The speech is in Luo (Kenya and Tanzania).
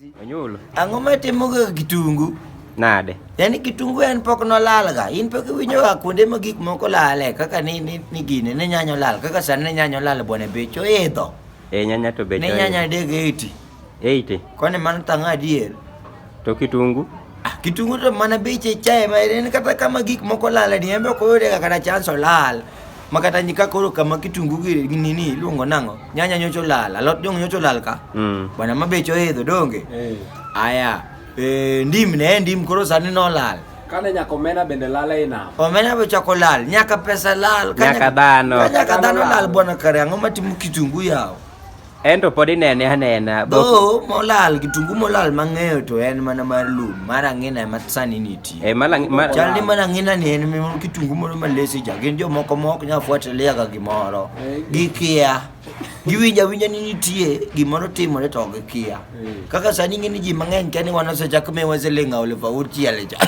Onyulo. Ang'o matimo ga kitungu? Nade? Yani kitungu en pok nolal ga. In pok iwinjo ga kuonde ma gik moko lale kaka ni gine ne nyanyo lal kaka sani ne nyanyo lal bwana becho idho. Nyanya to becho. Ne nyanya deg 80. 80. Kone mano tang'o adier. To kitungu? Kitungu to mana beche chae ma en kata kama gik moko lal ni embe ko yode ga kata chance lal. Makata nyika koro kama kitungu gi nini luongo nango. Nyanya nyocho lal, alot dong nyocho lal ka. Bwana mabecho idho donge. Aya. Ndim koro sani no lal. Kane nyaka omena bende lal e nam. Omena be chako lal, nyaka pesa lal, nyaka dhano. Nyaka dhano lal bwana kare ang'o matimo kitungu yao. Ento pod inene anena. Molal kitungu molal mang'eyo to en mana mar lum, mar ang'ina ma sani nitie. Chal ni mana ang'ina ni en kitungu moro malesi ja, gin jomoko mok nya fuatilia ga gimoro. Gikia. Giwinja ni nitie gimoro timore to gikia. Kaka sani ng'eni ji mang'eny kani wan osechak mewa siling' 1000 ja.